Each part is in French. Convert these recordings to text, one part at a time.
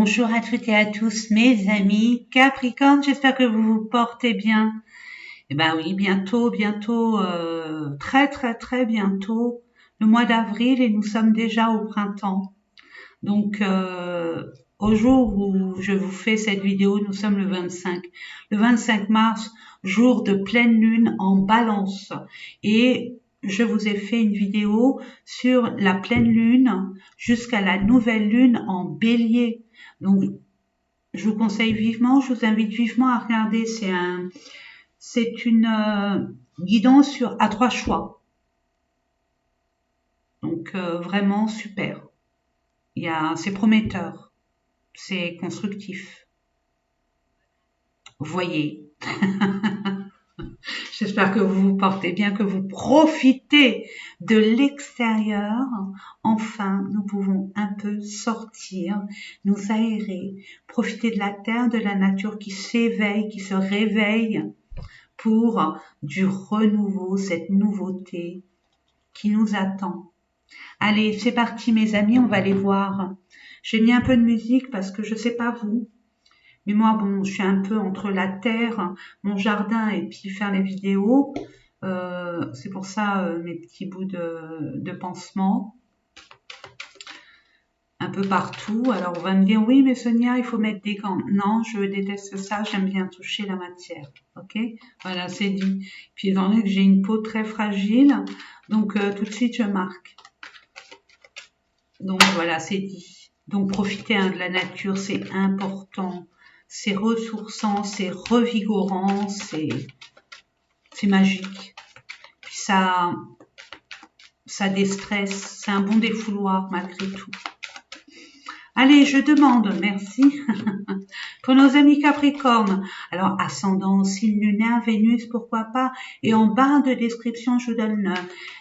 Bonjour à toutes et à tous mes amis Capricorne, j'espère que vous vous portez bien. Eh ben oui, bientôt, très bientôt, le mois d'avril et nous sommes déjà au printemps. Donc au jour où je vous fais cette vidéo, nous sommes le 25. Le 25 mars, jour de pleine lune en Balance. Et je vous ai fait une vidéo sur la pleine lune jusqu'à la nouvelle lune en Bélier. Donc je vous conseille vivement, je vous invite vivement à regarder. C'est une guidance à 3 choix. Donc vraiment super. C'est prometteur, c'est constructif. Voyez. J'espère que vous vous portez bien, que vous profitez de l'extérieur. Enfin, nous pouvons un peu sortir, nous aérer, profiter de la terre, de la nature qui s'éveille, qui se réveille pour du renouveau, cette nouveauté qui nous attend. Allez, c'est parti mes amis, on va aller voir. J'ai mis un peu de musique parce que je sais pas vous, mais moi bon, je suis un peu entre la terre, mon jardin et puis faire les vidéos. C'est pour ça mes petits bouts de pansement un peu partout. Alors on va me dire oui mais Sonia il faut mettre des gants. Non, je déteste ça, j'aime bien toucher la matière. Ok, voilà c'est dit. Puis étant donné que j'ai une peau très fragile, donc tout de suite je marque. Donc voilà c'est dit. Donc profitez de la nature, c'est important, c'est ressourçant, c'est revigorant, c'est magique. Puis ça déstresse, c'est un bon défouloir malgré tout. Allez, je demande, merci, pour nos amis Capricorne. Alors, ascendant, signe lunaire, Vénus, pourquoi pas. Et en barre de description, je vous donne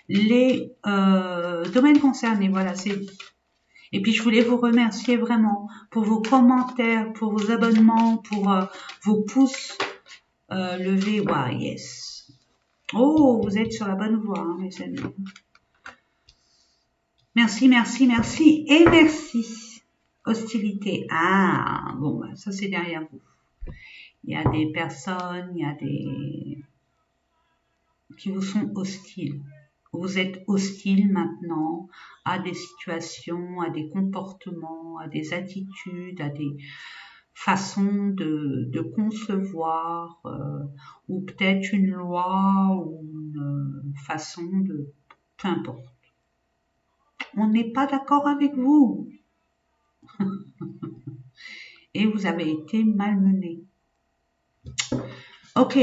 les domaines concernés. Voilà, c'est dit. Et puis, je voulais vous remercier vraiment pour vos commentaires, pour vos abonnements, pour vos pouces levés. Wow, yes. Oh, vous êtes sur la bonne voie, hein, mes amis. Merci et merci. Hostilité. Ah, bon, bah, ça c'est derrière vous. Il y a des personnes, qui vous sont hostiles. Vous êtes hostile maintenant à des situations, à des comportements, à des attitudes, à des façons de concevoir, ou peut-être une loi ou une façon de... Peu importe. On n'est pas d'accord avec vous. Et vous avez été malmené. Ok.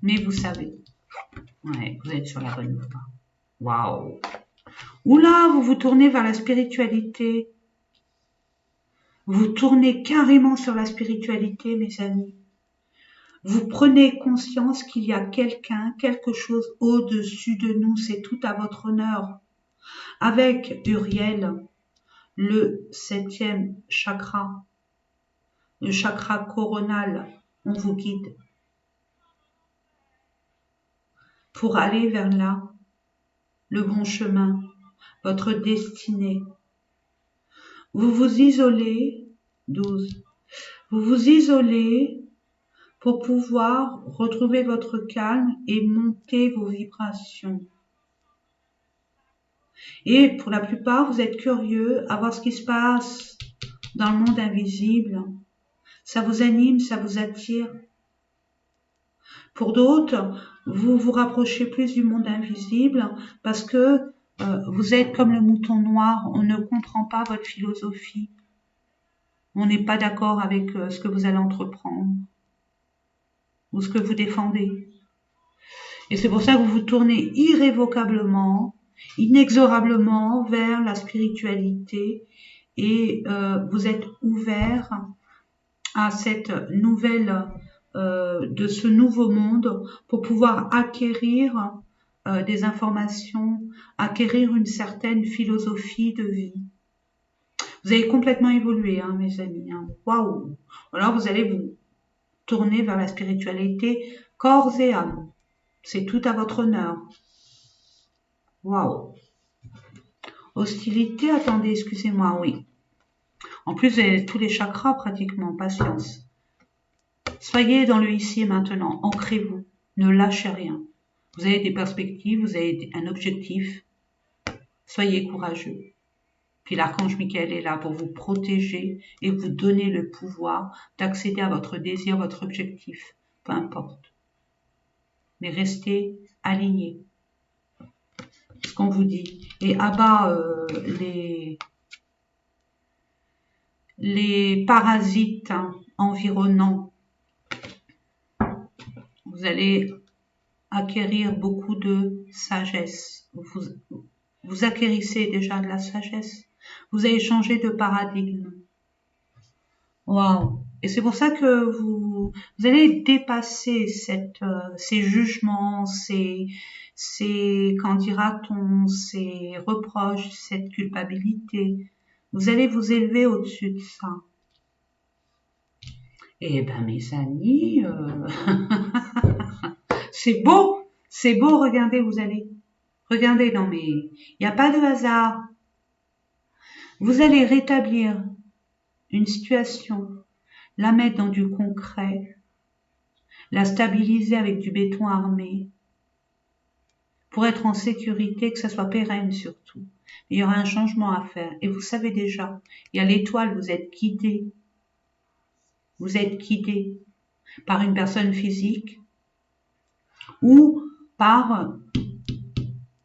Mais vous savez. Ouais, vous êtes sur la bonne voie. Waouh. Oula, vous vous tournez vers la spiritualité. Vous tournez carrément sur la spiritualité, mes amis. Vous prenez conscience qu'il y a quelqu'un, quelque chose au-dessus de nous. C'est tout à votre honneur. Avec Uriel, le 7e chakra, le chakra coronal, on vous guide pour aller vers là, le bon chemin, votre destinée. Vous vous isolez, 12, vous vous isolez pour pouvoir retrouver votre calme et monter vos vibrations. Et pour la plupart, vous êtes curieux à voir ce qui se passe dans le monde invisible. Ça vous anime, ça vous attire. Pour d'autres, vous vous rapprochez plus du monde invisible parce que vous êtes comme le mouton noir, on ne comprend pas votre philosophie. On n'est pas d'accord avec ce que vous allez entreprendre ou ce que vous défendez. Et c'est pour ça que vous vous tournez irrévocablement, inexorablement vers la spiritualité et vous êtes ouvert à cette nouvelle, de ce nouveau monde pour pouvoir acquérir des informations, acquérir une certaine philosophie de vie. Vous avez complètement évolué, hein, mes amis. Waouh! Alors vous allez vous tourner vers la spiritualité corps et âme. C'est tout à votre honneur. Waouh! Hostilité, attendez, excusez-moi, oui. En plus, vous avez tous les chakras pratiquement, patience. Soyez dans le ici et maintenant, ancrez-vous, ne lâchez rien. Vous avez des perspectives, vous avez un objectif, soyez courageux. Puis l'archange Michael est là pour vous protéger et vous donner le pouvoir d'accéder à votre désir, votre objectif, peu importe. Mais restez alignés. Ce qu'on vous dit. Et abat les parasites environnants. Vous allez acquérir beaucoup de sagesse. Vous acquérissez déjà de la sagesse. Vous allez changer de paradigme. Waouh! Et c'est pour ça que vous allez dépasser ces jugements, qu'en dira-t-on, ces reproches, cette culpabilité. Vous allez vous élever au-dessus de ça. Eh ben, mes amis, c'est beau, regardez, regardez, non mais, il n'y a pas de hasard. Vous allez rétablir une situation, la mettre dans du concret, la stabiliser avec du béton armé, pour être en sécurité, que ça soit pérenne surtout. Il y aura un changement à faire. Et vous savez déjà, il y a l'étoile, vous êtes guidé. Vous êtes guidé par une personne physique ou par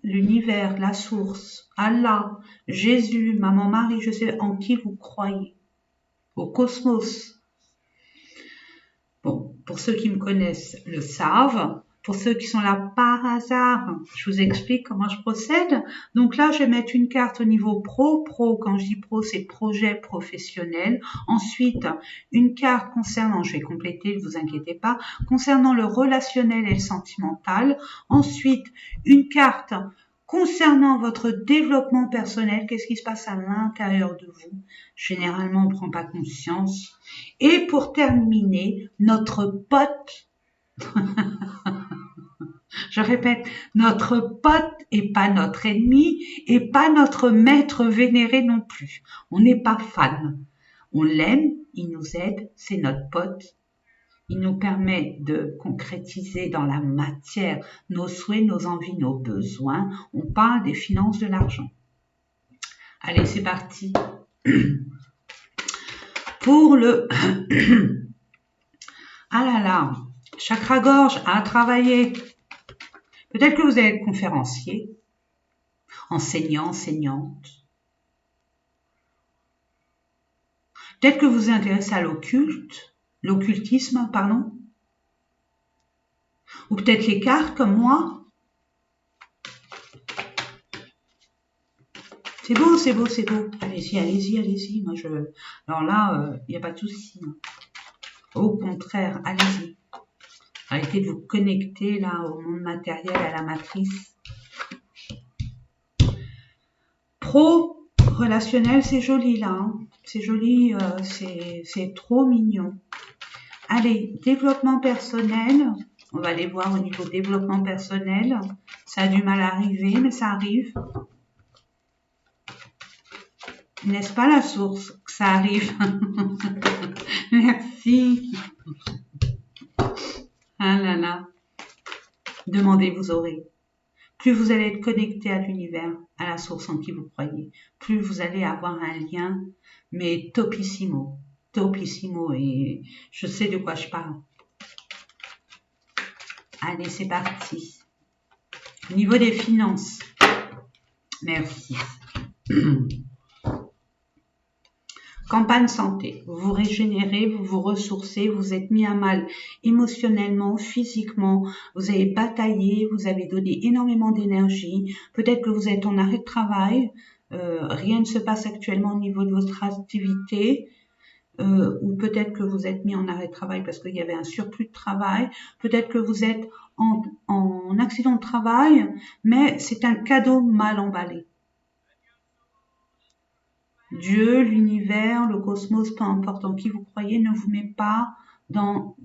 l'univers, la source, Allah, Jésus, Maman Marie, je sais en qui vous croyez, au cosmos. Bon, pour ceux qui me connaissent le savent. Pour ceux qui sont là par hasard, je vous explique comment je procède. Donc là, je vais mettre une carte au niveau pro. Pro, quand je dis pro, c'est projet professionnel. Ensuite, une carte concernant, je vais compléter, ne vous inquiétez pas, concernant le relationnel et le sentimental. Ensuite, une carte concernant votre développement personnel, qu'est-ce qui se passe à l'intérieur de vous? Généralement, on ne prend pas conscience. Et pour terminer, notre pote, je répète, notre pote et pas notre ennemi et pas notre maître vénéré non plus. On n'est pas fan. On l'aime, il nous aide, c'est notre pote. Il nous permet de concrétiser dans la matière nos souhaits, nos envies, nos besoins. On parle des finances de l'argent. Allez, c'est parti. Pour le... Ah là là, chakra-gorge à travailler. Peut-être que vous allez être conférencier, enseignant, enseignante. Peut-être que vous vous intéressez à l'occultisme, pardon. Ou peut-être les cartes, comme moi. C'est beau, c'est beau, c'est beau. Allez-y, allez-y, allez-y. Moi, alors là, il n'y a pas de souci. Au contraire, allez-y. Arrêtez de vous connecter là au monde matériel, à la matrice. Pro, relationnel, c'est joli là. Hein. C'est joli, c'est trop mignon. Allez, développement personnel. On va aller voir au niveau développement personnel. Ça a du mal à arriver, mais ça arrive. N'est-ce pas la source que ça arrive? Merci. Ah là là. Demandez, vous aurez. Plus vous allez être connecté à l'univers, à la source en qui vous croyez, plus vous allez avoir un lien, mais topissimo. Topissimo, et je sais de quoi je parle. Allez, c'est parti. Au niveau des finances. Merci. Campagne santé, vous vous régénérez, vous vous ressourcez, vous êtes mis à mal émotionnellement, physiquement, vous avez bataillé, vous avez donné énormément d'énergie, peut-être que vous êtes en arrêt de travail, rien ne se passe actuellement au niveau de votre activité, ou peut-être que vous êtes mis en arrêt de travail parce qu'il y avait un surplus de travail, peut-être que vous êtes en accident de travail, mais c'est un cadeau mal emballé. Dieu, l'univers, le cosmos, peu importe en qui vous croyez, ne vous met pas dans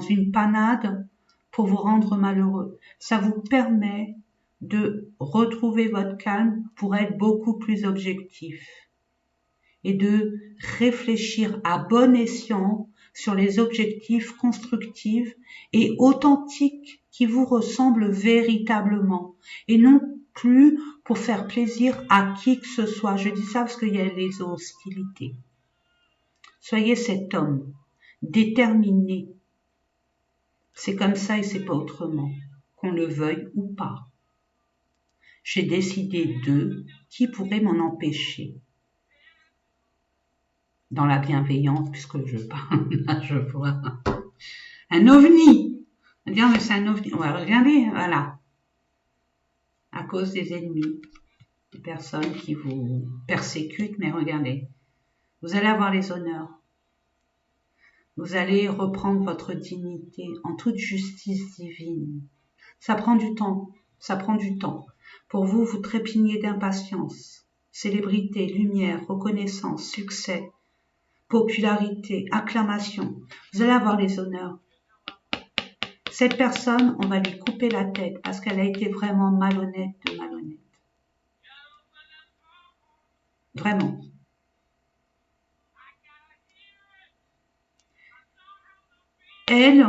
une panade pour vous rendre malheureux. Ça vous permet de retrouver votre calme pour être beaucoup plus objectif et de réfléchir à bon escient sur les objectifs constructifs et authentiques qui vous ressemblent véritablement et non plus pour faire plaisir à qui que ce soit. Je dis ça parce qu'il y a les hostilités. Soyez cet homme déterminé. C'est comme ça et c'est pas autrement, qu'on le veuille ou pas. J'ai décidé de qui pourrait m'en empêcher. Dans la bienveillance, puisque je parle, là je vois un ovni. Dire, mais c'est un ovni. Ouais, regardez, voilà. À cause des ennemis, des personnes qui vous persécutent, mais regardez, vous allez avoir les honneurs. Vous allez reprendre votre dignité en toute justice divine. Ça prend du temps, ça prend du temps. Pour vous, vous trépignez d'impatience. Célébrité, lumière, reconnaissance, succès, popularité, acclamation. Vous allez avoir les honneurs. Cette personne, on va lui couper la tête parce qu'elle a été vraiment malhonnête de malhonnête. Vraiment. Elle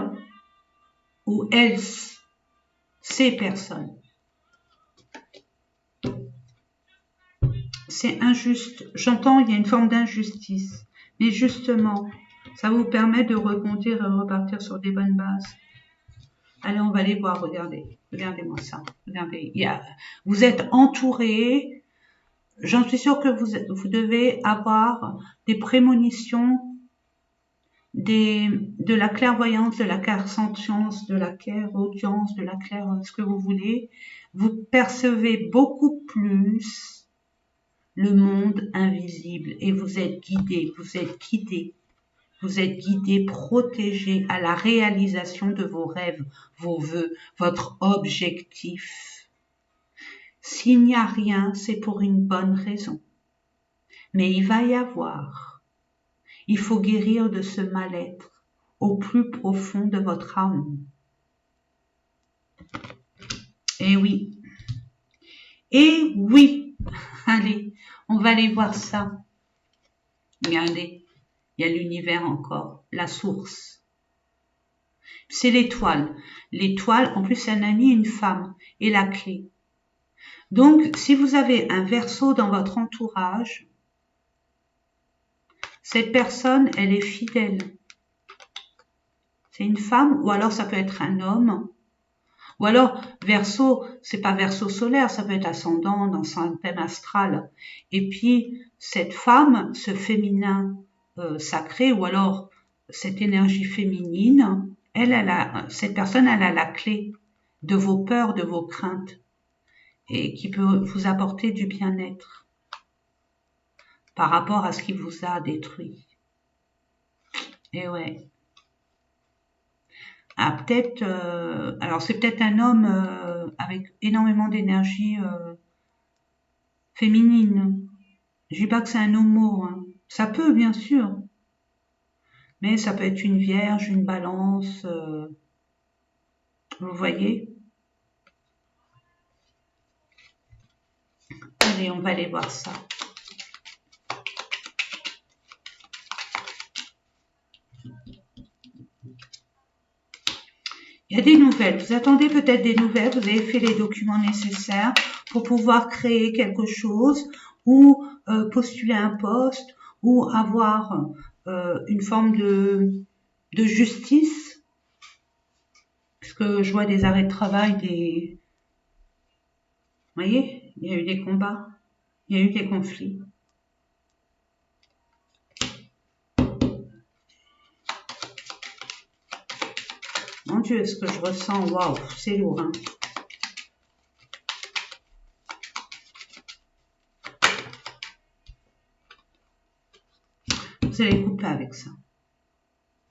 ou elles, ces personnes. C'est injuste. J'entends, il y a une forme d'injustice. Mais justement, ça vous permet de rebondir et repartir sur des bonnes bases. Allez, on va aller voir, regardez. Regardez-moi ça. Regardez, vous êtes entouré. J'en suis sûre que vous devez avoir des prémonitions, de la clairvoyance, de la clairsentience, de la clairaudience, de la clair, ce que vous voulez. Vous percevez beaucoup plus le monde invisible et vous êtes guidé, vous êtes guidé, protégé à la réalisation de vos rêves, vos vœux, votre objectif. S'il n'y a rien, c'est pour une bonne raison. Mais il va y avoir. Il faut guérir de ce mal-être au plus profond de votre âme. Et oui. Et oui. Allez, on va aller voir ça. Regardez, il y a l'univers encore, la source. C'est l'étoile. L'étoile, en plus, c'est un ami et une femme, et la clé. Donc, si vous avez un Verseau dans votre entourage, cette personne, elle est fidèle. C'est une femme, ou alors ça peut être un homme. Ou alors, Verseau, c'est pas Verseau solaire, ça peut être ascendant dans son thème astral. Et puis, cette femme, ce féminin sacré, ou alors cette énergie féminine, cette personne, elle a la clé de vos peurs, de vos craintes, et qui peut vous apporter du bien-être par rapport à ce qui vous a détruit. Et ouais. Ah, peut-être, alors c'est peut-être un homme avec énormément d'énergie féminine. Je dis pas que c'est un homo, hein. Ça peut, bien sûr. Mais ça peut être une vierge, une balance, vous voyez? Allez, on va aller voir ça. Il y a des nouvelles. Vous attendez peut-être des nouvelles. Vous avez fait les documents nécessaires pour pouvoir créer quelque chose ou postuler un poste ou avoir une forme de justice. Puisque je vois des arrêts de travail, vous voyez, il y a eu des combats, il y a eu des conflits. Mon Dieu, ce que je ressens, waouh, c'est lourd, hein. Vous allez couper avec ça.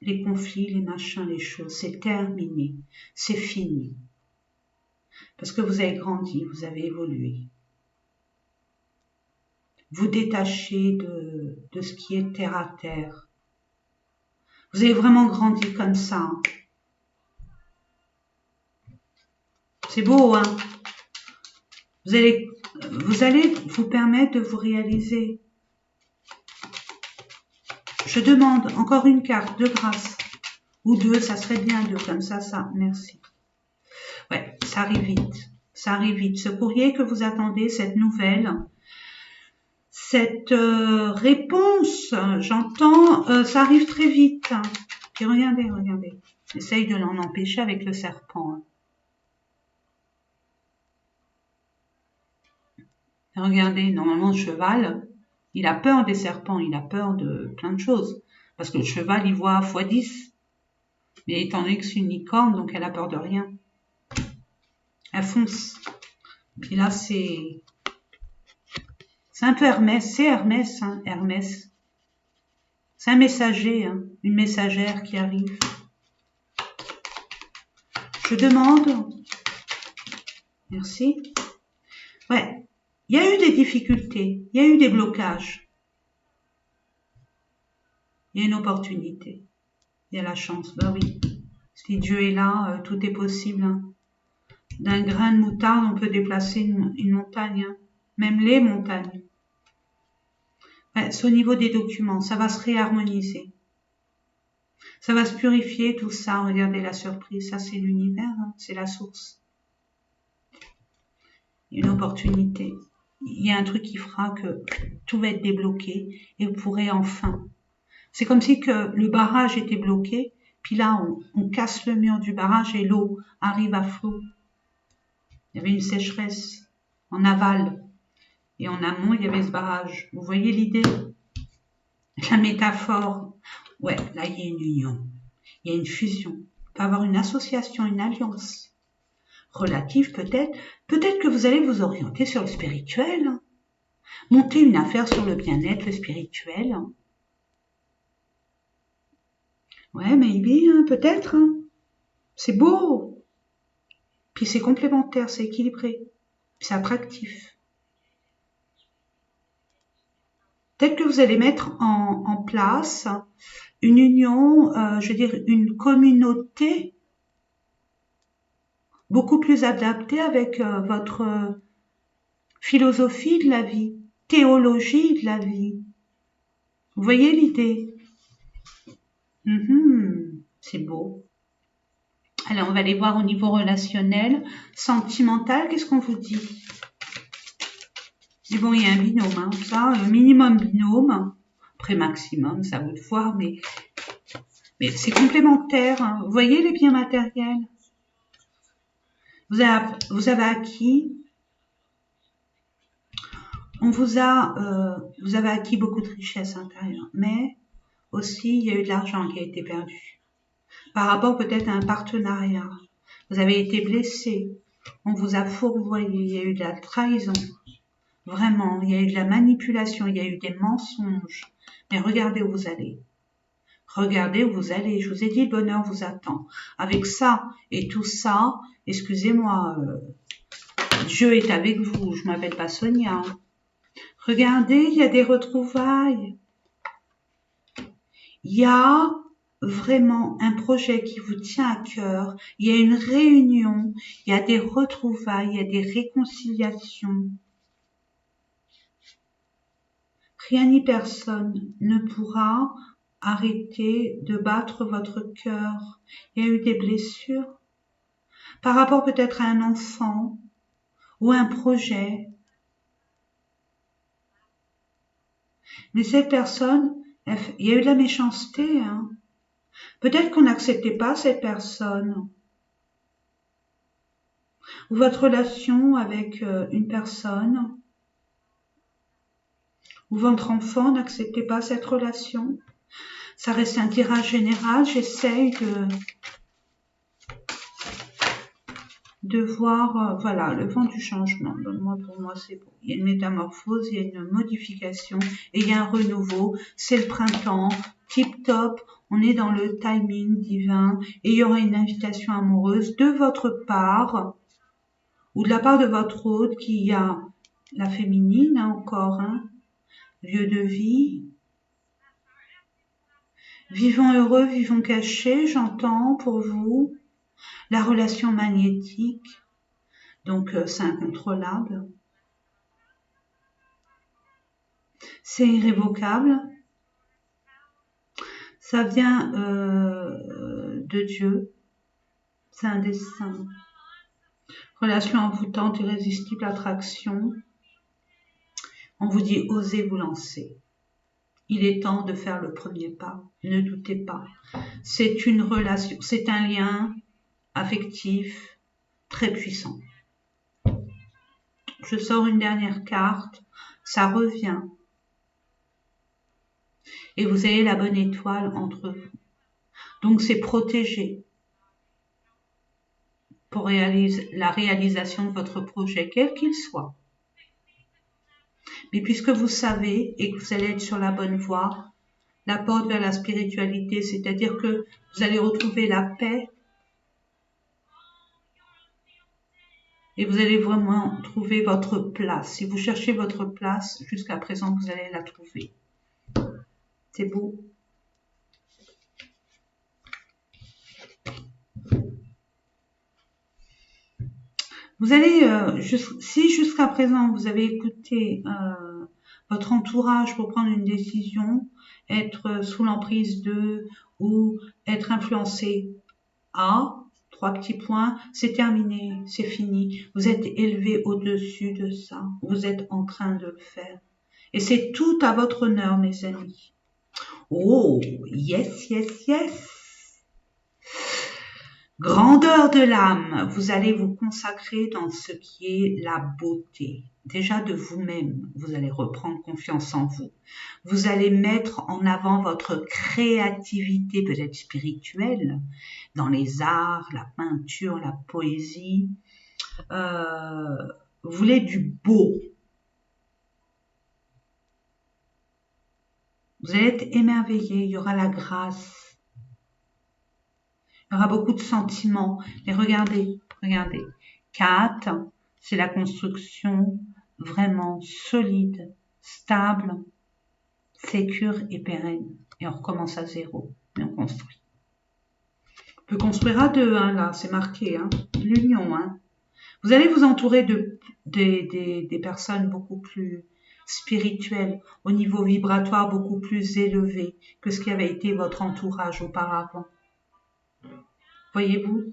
Les conflits, les machins, les choses, c'est terminé, c'est fini. Parce que vous avez grandi, vous avez évolué. Vous détachez de ce qui est terre à terre. Vous avez vraiment grandi comme ça, hein. C'est beau, hein? Vous allez vous permettre de vous réaliser. Je demande encore une carte de grâce. Ou deux, ça serait bien deux, comme ça, merci. Ouais, ça arrive vite. Ça arrive vite. Ce courrier que vous attendez, cette nouvelle, cette réponse, j'entends, ça arrive très vite. Puis regardez. Essaye de l'en empêcher avec le serpent. Regardez, normalement, le cheval, il a peur des serpents, il a peur de plein de choses. Parce que le cheval, il voit x10. Mais étant donné que c'est une licorne, donc elle a peur de rien. Elle fonce. Puis là, c'est un peu Hermès. C'est Hermès, hein, Hermès. C'est un messager, hein, une messagère qui arrive. Je demande. Merci. Ouais. Il y a eu des difficultés. Il y a eu des blocages. Il y a une opportunité. Il y a la chance. Ben oui. Si Dieu est là, tout est possible. Hein. D'un grain de moutarde, on peut déplacer une montagne. Hein. Même les montagnes. Ouais, c'est au niveau des documents. Ça va se réharmoniser. Ça va se purifier, tout ça. Regardez la surprise. Ça, c'est l'univers. Hein. C'est la source. Une opportunité. Il y a un truc qui fera que tout va être débloqué et vous pourrez enfin. C'est comme si que le barrage était bloqué, puis là on casse le mur du barrage et l'eau arrive à flot. Il y avait une sécheresse en aval et en amont il y avait ce barrage. Vous voyez l'idée? La métaphore. Ouais, là il y a une union, il y a une fusion. Il peut y avoir une association, une alliance. Relative peut-être que vous allez vous orienter sur le spirituel, monter une affaire sur le bien-être, le spirituel. Ouais, maybe, peut-être. Hein. C'est beau. Puis c'est complémentaire, c'est équilibré. C'est attractif. Peut-être que vous allez mettre en place une union, je veux dire une communauté beaucoup plus adaptée avec votre philosophie de la vie, théologie de la vie. Vous voyez l'idée? C'est beau. Alors, on va aller voir au niveau relationnel, sentimental, qu'est-ce qu'on vous dit? Et bon, il y a un binôme, hein, ça, minimum binôme, après maximum, ça vaut de voir, mais c'est complémentaire. Hein. Vous voyez les biens matériels? Vous avez acquis, vous avez acquis beaucoup de richesses intérieures, mais aussi il y a eu de l'argent qui a été perdu. Par rapport peut-être à un partenariat. Vous avez été blessé, on vous a fourvoyé, il y a eu de la trahison. Vraiment, il y a eu de la manipulation, il y a eu des mensonges. Mais regardez où vous allez. Regardez où vous allez. Je vous ai dit, le bonheur vous attend. Avec ça et tout ça, excusez-moi, Dieu est avec vous. Je m'appelle pas Sonia. Regardez, il y a des retrouvailles. Il y a vraiment un projet qui vous tient à cœur. Il y a une réunion, il y a des retrouvailles, il y a des réconciliations. Rien ni personne ne pourra arrêter de battre votre cœur. Il y a eu des blessures par rapport peut-être à un enfant ou un projet. Mais cette personne, il y a eu de la méchanceté. Hein. Peut-être qu'on n'acceptait pas cette personne. Ou votre relation avec une personne. Ou votre enfant n'acceptait pas cette relation. Ça reste un tirage général. J'essaye de voir, voilà, le vent du changement. Pour moi, c'est bon. Il y a une métamorphose, il y a une modification et il y a un renouveau. C'est le printemps, tip top. On est dans le timing divin et il y aura une invitation amoureuse de votre part ou de la part de votre hôte qui a la féminine hein, encore, hein, lieu de vie. Vivons heureux, vivons cachés, j'entends pour vous. La relation magnétique, donc c'est incontrôlable. c'est irrévocable. Ça vient de Dieu. C'est un destin. Relation envoûtante, irrésistible attraction. On vous dit osez vous lancer. Il est temps de faire le premier pas. Ne doutez pas. C'est une relation, c'est un lien affectif très puissant. Je sors une dernière carte. Ça revient. Et vous avez la bonne étoile entre vous. Donc c'est protégé pour la réalisation de votre projet, quel qu'il soit. Mais puisque vous savez et que vous allez être sur la bonne voie, la porte vers la spiritualité, c'est-à-dire que vous allez retrouver la paix et vous allez vraiment trouver votre place. Si vous cherchez votre place, jusqu'à présent, vous allez la trouver. C'est beau. Vous allez, si jusqu'à présent vous avez écouté votre entourage pour prendre une décision, être sous l'emprise de ou être influencé à, 3 petits points, c'est terminé, c'est fini. Vous êtes élevé au-dessus de ça. Vous êtes en train de le faire. Et c'est tout à votre honneur, mes amis. Oh, yes, yes, yes. Grandeur de l'âme, vous allez vous consacrer dans ce qui est la beauté. Déjà de vous-même, vous allez reprendre confiance en vous. Vous allez mettre en avant votre créativité, peut-être spirituelle, dans les arts, la peinture, la poésie. Vous voulez du beau. Vous allez être émerveillé, il y aura la grâce. Il y aura beaucoup de sentiments. Mais regardez, regardez. 4, c'est la construction vraiment solide, stable, sécure et pérenne. Et on recommence à 0. Mais on construit. On peut construire à 2, hein, là, c'est marqué. Hein. L'union. Hein. Vous allez vous entourer des personnes beaucoup plus spirituelles, au niveau vibratoire beaucoup plus élevé que ce qui avait été votre entourage auparavant. Voyez-vous?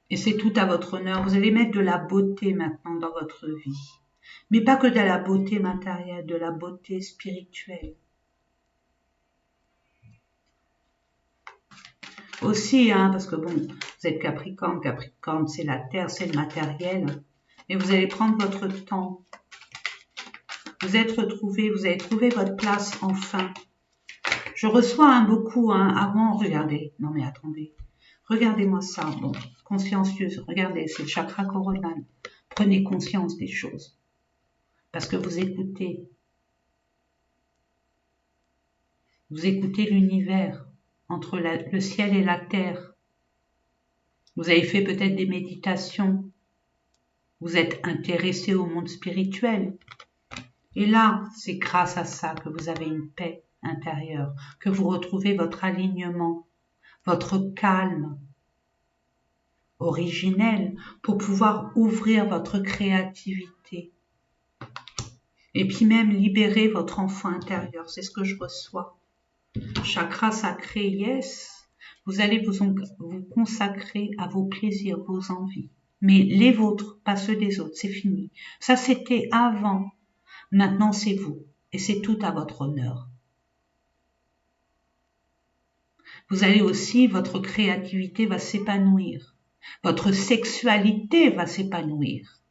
Et c'est tout à votre honneur. Vous allez mettre de la beauté maintenant dans votre vie. Mais pas que de la beauté matérielle, de la beauté spirituelle. Aussi, hein, parce que bon, vous êtes Capricorne. Capricorne, c'est la terre, c'est le matériel. Mais vous allez prendre votre temps. Vous êtes retrouvés, vous avez trouvé votre place enfin. Je reçois beaucoup, hein, avant, regardez. Non mais attendez. Regardez-moi ça, bon, consciencieuse, regardez, c'est le chakra coronal. Prenez conscience des choses. Parce que vous écoutez. Vous écoutez l'univers entre le ciel et la terre. Vous avez fait peut-être des méditations. Vous êtes intéressé au monde spirituel. Et là, c'est grâce à ça que vous avez une paix intérieure, que vous retrouvez votre alignement, votre calme originel pour pouvoir ouvrir votre créativité. Et puis même libérer votre enfant intérieur, c'est ce que je reçois. Chakra sacré, yes. Vous allez vous consacrer à vos plaisirs, vos envies. Mais les vôtres, pas ceux des autres, c'est fini. Ça, c'était avant. Maintenant, c'est vous. Et c'est tout à votre honneur. Vous allez aussi, votre créativité va s'épanouir. Votre sexualité va s'épanouir.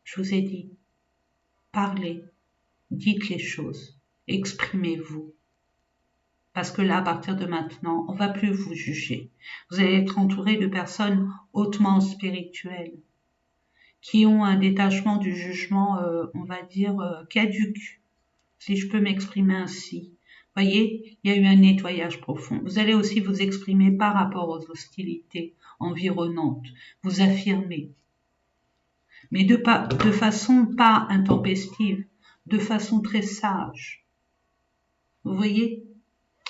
Je vous ai dit, parlez, dites les choses, exprimez-vous. Parce que là, à partir de maintenant, on ne va plus vous juger. Vous allez être entouré de personnes hautement spirituelles, qui ont un détachement du jugement, on va dire, caduque, si je peux m'exprimer ainsi. Voyez, il y a eu un nettoyage profond. Vous allez aussi vous exprimer par rapport aux hostilités environnantes, vous affirmer. Mais de façon pas intempestive, de façon très sage. Vous voyez?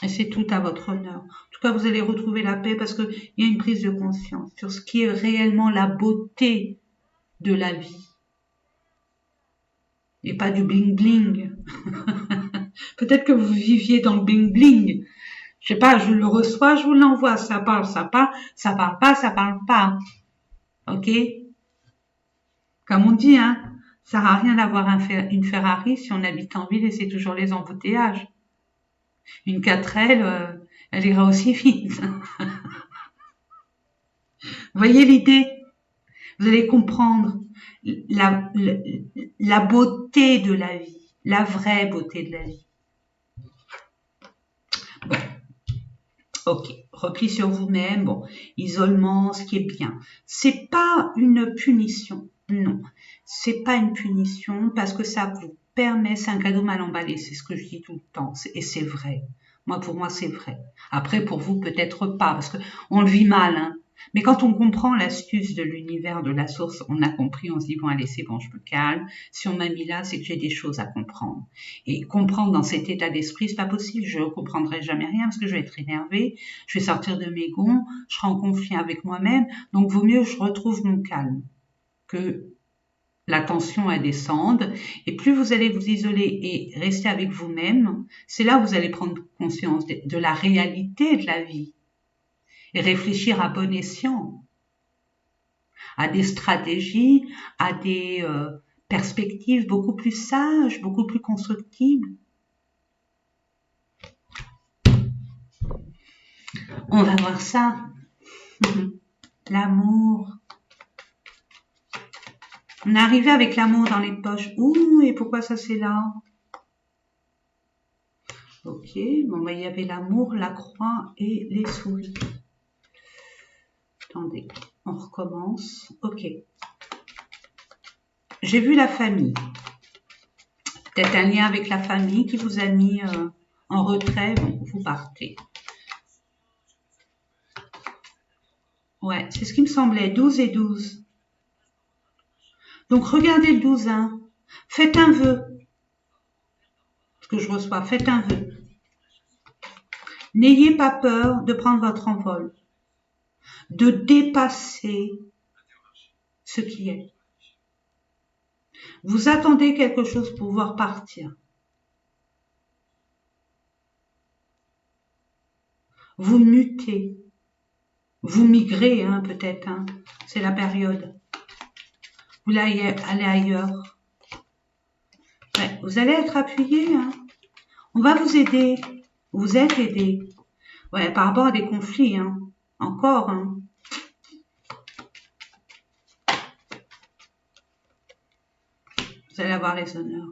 Et c'est tout à votre honneur. En tout cas, vous allez retrouver la paix parce qu'il y a une prise de conscience sur ce qui est réellement la beauté de la vie. Et pas du bling-bling. Peut-être que vous viviez dans le bling-bling. Je sais pas, je le reçois, je vous l'envoie. Ça parle, ça parle, ça parle pas, ça parle pas. Ok? Comme on dit, hein, ça sert à rien d'avoir une Ferrari si on habite en ville et c'est toujours les embouteillages. Une 4L, elle ira aussi vite. Vous voyez l'idée? Vous allez comprendre la beauté de la vie, la vraie beauté de la vie. Bon, ok, repli sur vous-même, bon, isolement, ce qui est bien. C'est pas une punition, non. C'est pas une punition parce que ça vous permet, c'est un cadeau mal emballé, c'est ce que je dis tout le temps, et c'est vrai. Moi, pour moi, c'est vrai. Après, pour vous, peut-être pas, parce que on le vit mal, hein. Mais quand on comprend l'astuce de l'univers, de la source, on a compris, on se dit, bon, allez, c'est bon, je me calme. Si on m'a mis là, c'est que j'ai des choses à comprendre. Et comprendre dans cet état d'esprit, c'est pas possible. Je comprendrai jamais rien parce que je vais être énervée, je vais sortir de mes gonds, je serai en conflit avec moi-même. Donc, vaut mieux que je retrouve mon calme, que la tension elle descende. Et plus vous allez vous isoler et rester avec vous-même, c'est là où vous allez prendre conscience de la réalité de la vie et réfléchir à bon escient à des stratégies, à des perspectives beaucoup plus sages, beaucoup plus constructives. On va voir ça. L'amour. On est arrivé avec l'amour dans les poches. Ouh, et pourquoi ça c'est là? Ok, bon, bah, il y avait l'amour, la croix et les souris. Attendez, on recommence. Ok. J'ai vu la famille. Peut-être un lien avec la famille qui vous a mis en retrait. Bon, vous partez. Ouais, c'est ce qui me semblait. 12 et 12. Donc, regardez le 12, hein. Faites un vœu. Ce que je reçois, faites un vœu. N'ayez pas peur de prendre votre envol, de dépasser ce qui est. Vous attendez quelque chose pour pouvoir partir. Vous mutez. Vous migrez, hein, peut-être. Hein. C'est la période. Vous allez aller ailleurs. Ouais, vous allez être appuyé. Hein. On va vous aider. Vous êtes aidé. Ouais, par rapport à des conflits. Hein. Encore. Hein. Vous allez avoir les honneurs.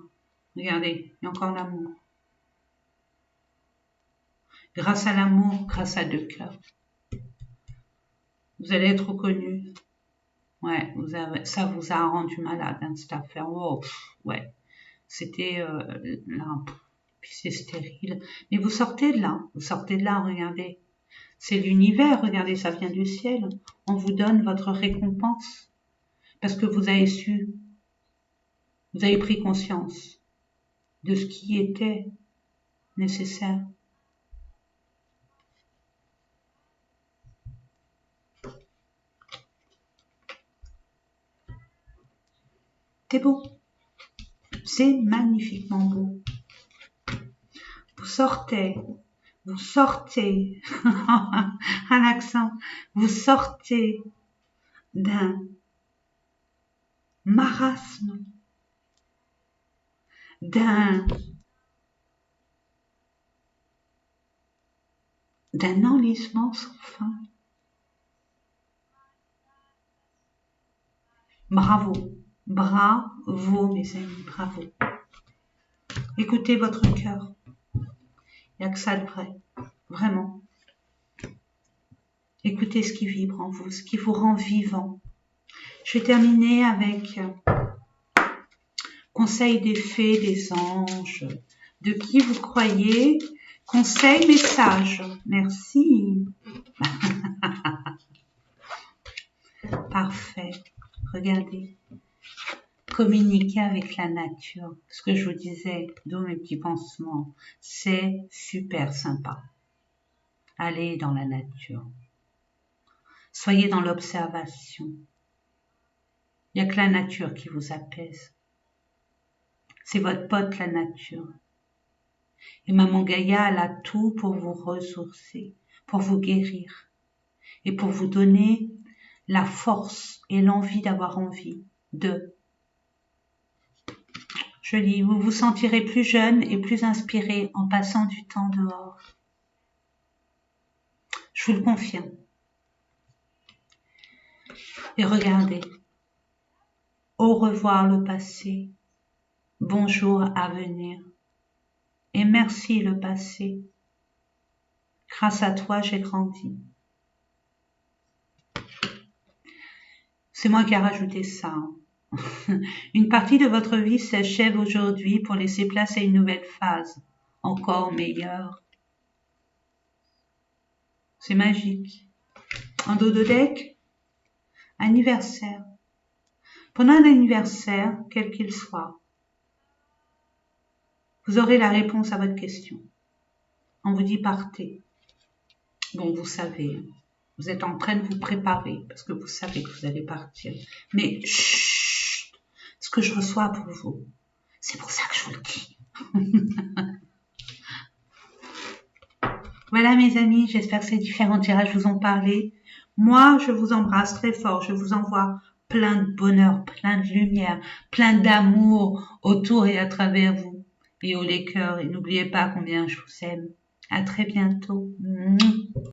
Regardez, il y a encore l'amour. Grâce à l'amour, grâce à deux cœurs. Vous allez être reconnu. Ouais, ça vous a rendu malade, hein, cette affaire. Oh, ouais, c'était là, puis c'est stérile. Mais vous sortez de là, regardez. C'est l'univers, regardez, ça vient du ciel. On vous donne votre récompense parce que vous avez su, vous avez pris conscience de ce qui était nécessaire. C'est beau, c'est magnifiquement beau. Vous sortez, un accent, vous sortez d'un marasme, d'un enlisement sans fin. Bravo, bravo mes amis, bravo. Écoutez votre cœur. Il n'y a que ça de vrai, vraiment. Écoutez ce qui vibre en vous, ce qui vous rend vivant. Je vais terminer avec conseil des fées, des anges, de qui vous croyez. Conseil, message. Merci. Parfait. Regardez. Communiquer avec la nature. Ce que je vous disais, d'où mes petits pansements. C'est super sympa. Allez dans la nature. Soyez dans l'observation. Il n'y a que la nature qui vous apaise. C'est votre pote, la nature. Et Maman Gaïa, elle a tout pour vous ressourcer, pour vous guérir et pour vous donner la force et l'envie d'avoir envie de. Je dis, vous vous sentirez plus jeune et plus inspiré en passant du temps dehors. Je vous le confirme. Et regardez. Au revoir le passé. Bonjour à venir. Et merci le passé. Grâce à toi, j'ai grandi. C'est moi qui ai rajouté ça. Une partie de votre vie s'achève aujourd'hui pour laisser place à une nouvelle phase, encore meilleure. C'est magique. En dos de deck, anniversaire. Pendant un anniversaire, quel qu'il soit, vous aurez la réponse à votre question. On vous dit partez. Bon, vous savez, vous êtes en train de vous préparer parce que vous savez que vous allez partir. Mais chut, ce que je reçois pour vous, c'est pour ça que je vous le dis. Voilà mes amis, j'espère que ces différents tirages vous ont parlé. Moi, je vous embrasse très fort, je vous envoie plein de bonheur, plein de lumière, plein d'amour autour et à travers vous. Et haut les cœurs, et n'oubliez pas combien je vous aime. À très bientôt.